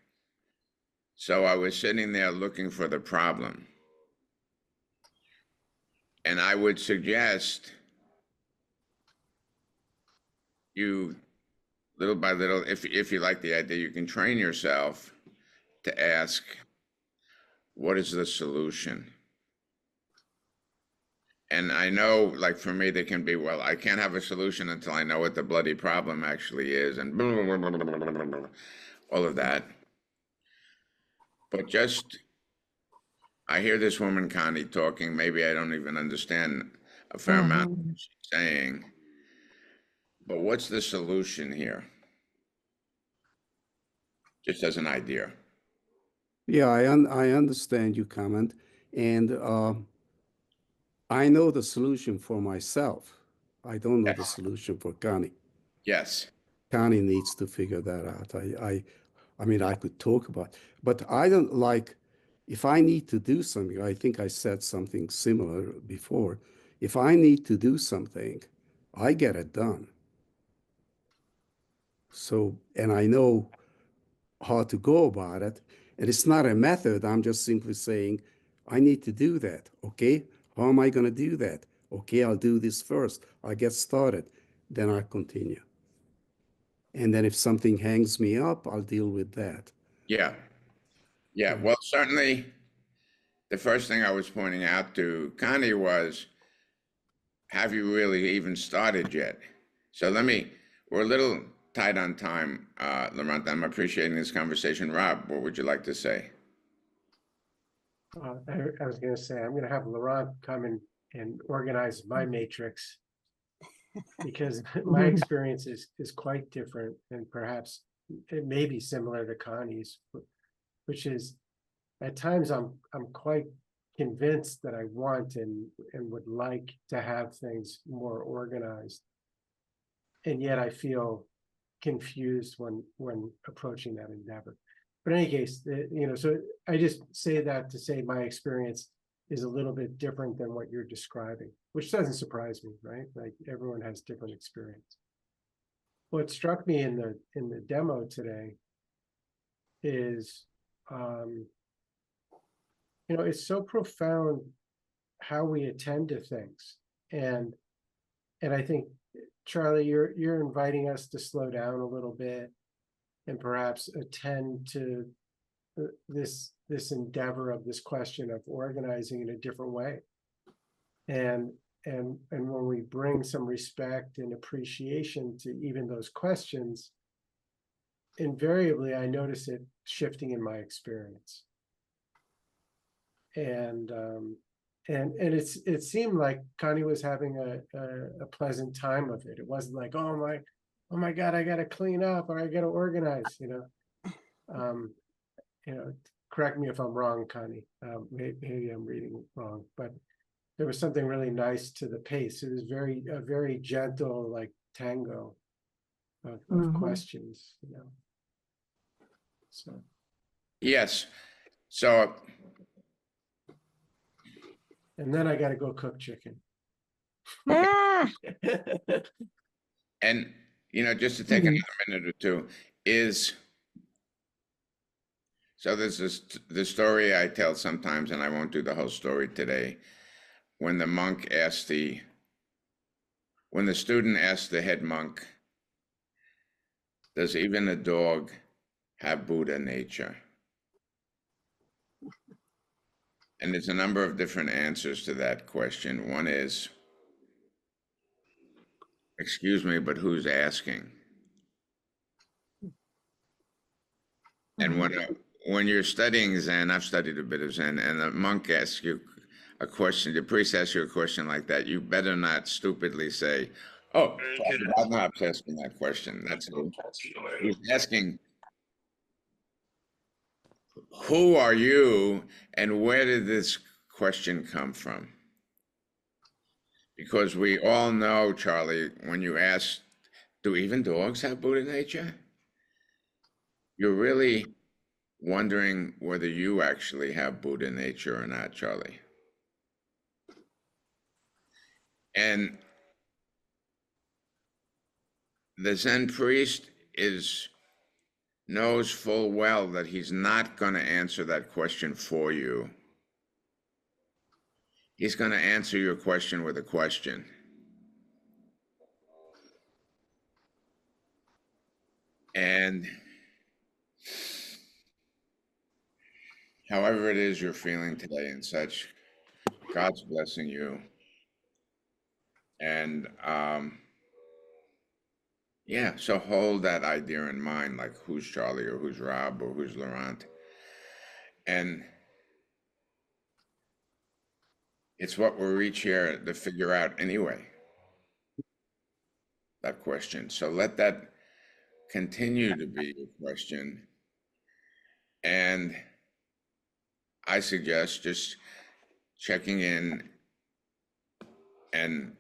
so I was sitting there looking for the problem. And I would suggest you, little by little, if you like the idea, you can train yourself to ask, what is the solution? And I know, like for me, they can be, well, I can't have a solution until I know what the bloody problem actually is, and blah, blah, blah, blah, blah, blah, blah, all of that. But just, I hear this woman, Connie, talking, maybe I don't even understand a fair amount of what she's saying, But what's the solution here? Just as an idea. Yeah, I understand your comment, and I know the solution for myself. I don't know the Yes. solution for Connie. Yes. Connie needs to figure that out. I mean, I could talk about, but I don't like, if I need to do something, I think I said something similar before. If I need to do something, I get it done. So, and I know how to go about it. And it's not a method. I'm just simply saying, I need to do that. Okay. How am I going to do that? Okay, I'll do this first. I get started. Then I continue. And then if something hangs me up, I'll deal with that. Yeah. Yeah. Well, certainly the first thing I was pointing out to Connie was, have you really even started yet? So we're a little tight on time, Laurent. I'm appreciating this conversation. Rob, what would you like to say? I was gonna say, I'm gonna have Laurent come and organize my matrix. Because my experience is quite different, and perhaps it may be similar to Connie's, which is at times I'm quite convinced that I want and would like to have things more organized. And yet I feel confused when approaching that endeavor. But in any case, so I just say that to say my experience is a little bit different than what you're describing, which doesn't surprise me, right? Like everyone has different experience. What struck me in the demo today is, it's so profound how we attend to things, and I think, Charlie, you're inviting us to slow down a little bit and perhaps attend to this endeavor of this question of organizing in a different way. And when we bring some respect and appreciation to even those questions, invariably I notice it shifting in my experience. And it seemed like Connie was having a pleasant time of it. It wasn't like, oh my God, I gotta clean up or I gotta organize, correct me if I'm wrong, Connie. Maybe I'm reading wrong, but there was something really nice to the pace. It was a very gentle, like tango of questions, So Yes. So, and then I got to go cook chicken. Ah, and just to take another minute or two, so this is the story I tell sometimes, and I won't do the whole story today. When when the student asked the head monk, does even a dog have Buddha nature? And there's a number of different answers to that question. One is, excuse me, but who's asking? And when you're studying Zen, I've studied a bit of Zen, and the monk asks you a question, the priest asks you a question like that, you better not stupidly say, oh, Badenhop's asking that question. That's who. He's asking, who are you and where did this question come from? Because we all know, Charlie, when you ask, do even dogs have Buddha nature? You're really wondering whether you actually have Buddha nature or not, Charlie. And the Zen priest knows full well that he's not going to answer that question for you. He's going to answer your question with a question. And however it is you're feeling today and such, God's blessing you. And yeah, so hold that idea in mind, like who's Charlie or who's Rob or who's Laurent. And it's what we reach here to figure out anyway. that question. So let that continue to be a question. And I suggest just checking in and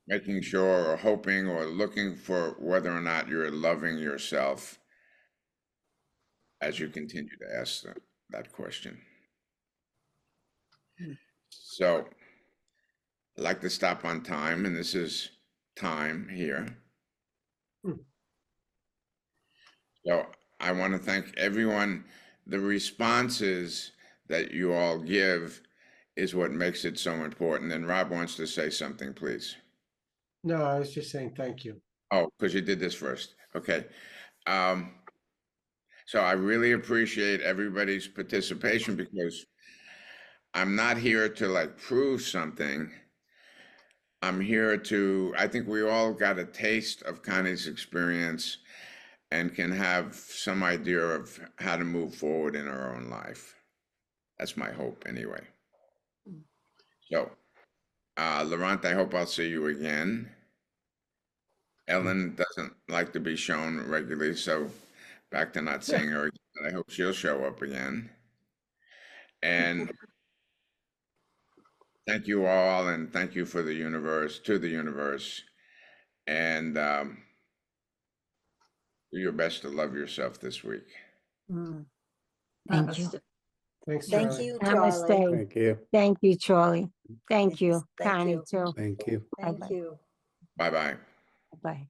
making sure or hoping or looking for whether or not you're loving yourself as you continue to ask that question. So I'd like to stop on time, and this is time here. So I want to thank everyone. The responses that you all give is what makes it so important. And Rob wants to say something, please. No, I was just saying thank you. Oh, because you did this first. Okay. So I really appreciate everybody's participation, because I'm not here to like prove something. I'm here to, I think we all got a taste of Connie's experience and can have some idea of how to move forward in our own life. That's my hope anyway. So, Laurent, I hope I'll see you again. Ellen doesn't like to be shown regularly, so back to not seeing her again. I hope she'll show up again. And thank you all, and thank you for the universe, to the universe. And do your best to love yourself this week. Thank you. Namaste. Thanks, Thank Charlie. you, Charlie. Namaste. Thank you. Thank you, Charlie. Thank Yes, you, thank Connie, you. too. Thank you. Thank Bye-bye. you. Bye-bye. Bye.